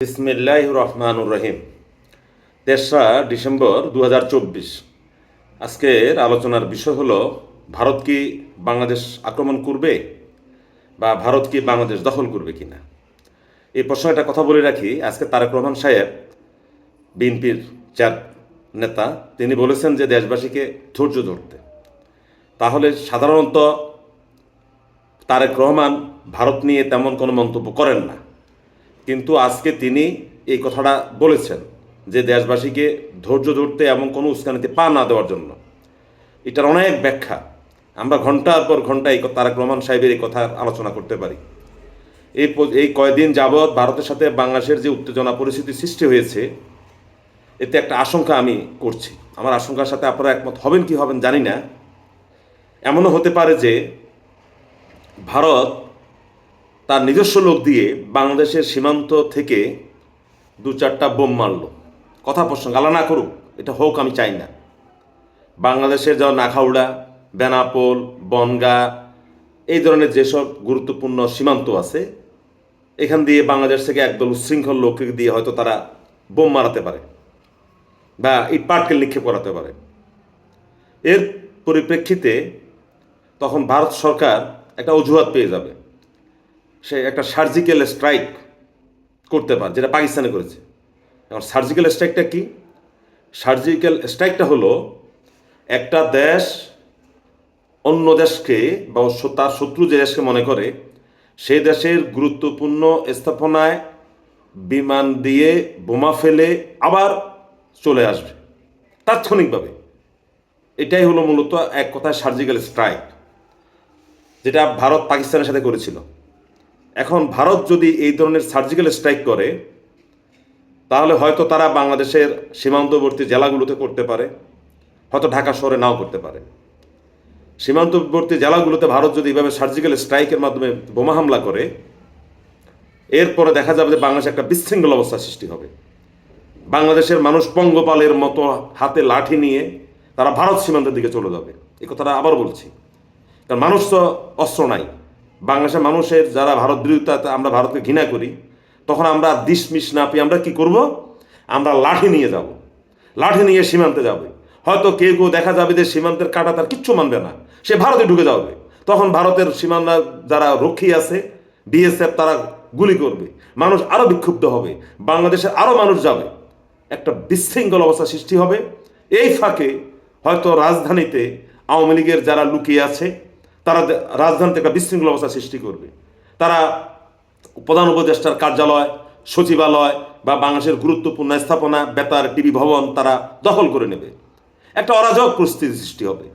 বিসমিল্লাহির রহমানুর রহিম। 3রা ডিসেম্বর 2024। আজকের আলোচনার বিষয় হলো, ভারত কি বাংলাদেশ আক্রমণ করবে বা ভারত কি বাংলাদেশ দখল করবে কিনা। এই প্রশ্নটা কথা বলে রাখি। আজকে তারেক রহমান সাহেব, বিএনপির চার নেতা, তিনি বলেছেন যে দেশবাসীকে ধৈর্য ধরতে। তাহলে সাধারণত তারেক রহমান ভারত নিয়ে তেমন কোনো মন্তব্য করেন না, কিন্তু আজকে তিনি এই কথাটা বলেছেন যে দেশবাসীকে ধৈর্য ধরতে এবং কোনো উস্কানিতে পা না দেওয়ার জন্য। এটার অনেক ব্যাখ্যা, আমরা ঘন্টার পর ঘন্টা এই তারেক রহমান সাহেবের এই কথার আলোচনা করতে পারি। এই কয়দিন যাবৎ ভারতের সাথে বাংলাদেশের যে উত্তেজনা পরিস্থিতি সৃষ্টি হয়েছে, এতে একটা আশঙ্কা আমি করছি। আমার আশঙ্কার সাথে আপনারা একমত হবেন কি হবেন জানি না। এমনও হতে পারে যে ভারত তার নিজস্ব লোক দিয়ে বাংলাদেশের সীমান্ত থেকে 2-4টা বোম মারল। কথা প্রসঙ্গ আলা না করুক, এটা হোক, আমি চাই না। বাংলাদেশের যেমন নাখাউড়া, বেনাপোল, বনগা, এই ধরনের যেসব গুরুত্বপূর্ণ সীমান্ত আছে, এখান দিয়ে বাংলাদেশ থেকে একদল উচ্ছৃঙ্খল লোককে দিয়ে হয়তো তারা বোম মারাতে পারে বা ইট পাটকেল নিক্ষেপ করাতে পারে। এর পরিপ্রেক্ষিতে তখন ভারত সরকার একটা অজুহাত পেয়ে যাবে, সে একটা সার্জিক্যাল স্ট্রাইক করতে পারে, যেটা পাকিস্তানে করেছে। এখন সার্জিক্যাল স্ট্রাইকটা কি? সার্জিক্যাল স্ট্রাইকটা হলো, একটা দেশ অন্য দেশকে বা তার শত্রু যে দেশকে মনে করে, সেই দেশের গুরুত্বপূর্ণ স্থাপনায় বিমান দিয়ে বোমা ফেলে আবার চলে আসবে তাৎক্ষণিকভাবে। এটাই হলো মূলত এক কথায় সার্জিক্যাল স্ট্রাইক, যেটা ভারত পাকিস্তানের সাথে করেছিল। এখন ভারত যদি এই ধরনের সার্জিক্যাল স্ট্রাইক করে, তাহলে হয়তো তারা বাংলাদেশের সীমান্তবর্তী জেলাগুলোতে করতে পারে, হয়তো ঢাকা শহরে নাও করতে পারে। সীমান্তবর্তী জেলাগুলোতে ভারত যদি এইভাবে সার্জিক্যাল স্ট্রাইকের মাধ্যমে বোমা হামলা করে, এরপরে দেখা যাবে যে বাংলাদেশে একটা বিশৃঙ্খল অবস্থা সৃষ্টি হবে। বাংলাদেশের মানুষ পঙ্গপালের মতো হাতে লাঠি নিয়ে তারা ভারত সীমান্তের দিকে চলে যাবে। এই কথাটা আবার বলছি, কারণ মানুষ তো অস্ত্র নাই। বাংলাদেশের মানুষের যারা ভারত বিরোধিতা, আমরা ভারতকে ঘৃণা করি, তখন আমরা ডিসমিস না পেয়ে আমরা কি করব? আমরা লাঠি নিয়ে যাব, লাঠি নিয়ে সীমান্তে যাবে। হয়তো কেউ কেউ দেখা যাবে যে সীমান্তের কাটা তার কিচ্ছু মানবে না, সে ভারতে ঢুকে যাবে। তখন ভারতের সীমানা যারা রক্ষী আছে, বিএসএফ, তারা গুলি করবে, মানুষ আরও বিক্ষুব্ধ হবে, বাংলাদেশের আরও মানুষ যাবে, একটা বিশৃঙ্খল অবস্থা সৃষ্টি হবে। এই ফাঁকে হয়তো রাজধানীতে আওয়ামী লীগের যারা লুকিয়ে আছে, তারা রাজধানীতে একটা বিশৃঙ্খল অবস্থা সৃষ্টি করবে। তারা প্রধান উপদেষ্টার কার্যালয়, সচিবালয় বা বাংলাদেশের গুরুত্বপূর্ণ স্থাপনা, বেতার, টিভি ভবন তারা দখল করে নেবে। একটা অরাজক পরিস্থিতি সৃষ্টি হবে।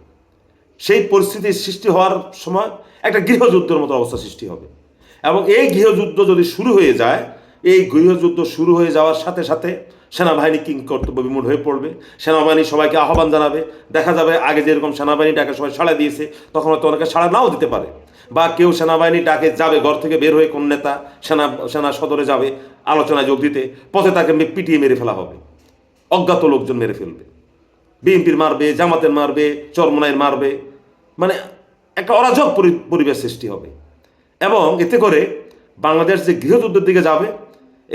সেই পরিস্থিতির সৃষ্টি হওয়ার সময় একটা গৃহযুদ্ধের মতো অবস্থা সৃষ্টি হবে। এবং এই গৃহযুদ্ধ যদি শুরু হয়ে যায়, এই গৃহযুদ্ধ শুরু হয়ে যাওয়ার সাথে সাথে সেনাবাহিনী কিং কর্তব্য বিমূঢ় হয়ে পড়বে। সেনাবাহিনী সবাইকে আহ্বান জানাবে। দেখা যাবে আগে যেরকম সেনাবাহিনী ডাকে সবাই সাড়া দিয়েছে, তখন হয়তো অনেকে সাড়া নাও দিতে পারে, বা কেউ সেনাবাহিনী ডাকে যাবে, ঘর থেকে বের হয়ে কোন নেতা সেনা সদরে যাবে আলোচনায় যোগ দিতে, পথে তাকে পিটিয়ে মেরে ফেলা হবে, অজ্ঞাত লোকজন মেরে ফেলবে, বিএনপির মারবে, জামাতের মারবে, চরমোনাইয়ের মারবে, মানে একটা অরাজক পরিবেশ সৃষ্টি হবে। এবং এতে করে বাংলাদেশ যে গৃহযুদ্ধের দিকে যাবে,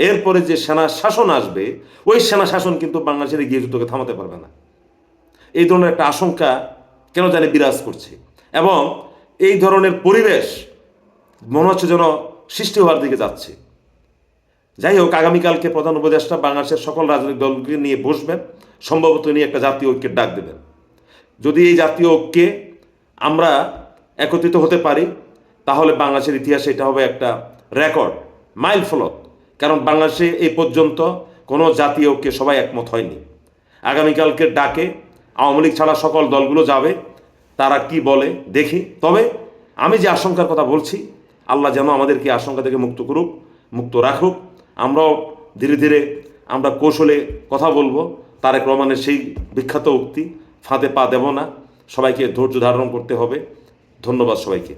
এরপরে যে সেনা শাসন আসবে, ওই সেনা শাসন কিন্তু বাংলাদেশের গৃহযুদ্ধকে থামাতে পারবে না। এই ধরনের একটা আশঙ্কা কেন জানি বিরাজ করছে, এবং এই ধরনের পরিবেশ মনে হচ্ছে যেন সৃষ্টি হওয়ার দিকে যাচ্ছে। যাই হোক, আগামীকালকে প্রধান উপদেষ্টা বাংলাদেশের সকল রাজনৈতিক দলকে নিয়ে বসবেন, সম্ভবত নিয়ে একটা জাতীয় ঐক্যের ডাক দেবেন। যদি এই জাতীয় ঐক্যে আমরা একত্রিত হতে পারি, তাহলে বাংলাদেশের ইতিহাসে এটা হবে একটা রেকর্ড, মাইল ফলক। কারণ বাংলাদেশে এই পর্যন্ত কোনো জাতীয় ঐক্যে সবাই একমত হয়নি। আগামীকালকের ডাকে আওয়ামী লীগ ছাড়া সকল দলগুলো যাবে, তারা কি বলে দেখি। তবে আমি যে আশঙ্কার কথা বলছি, আল্লাহ যেন আমাদেরকে আশঙ্কা থেকে মুক্ত করুক, মুক্ত রাখুক। আমরাও ধীরে ধীরে আমরা কৌশলে কথা বলবো। তারেক রহমানের সেই বিখ্যাত উক্তি, ফাঁদে পা দেব না, সবাইকে ধৈর্য ধারণ করতে হবে। ধন্যবাদ সবাইকে।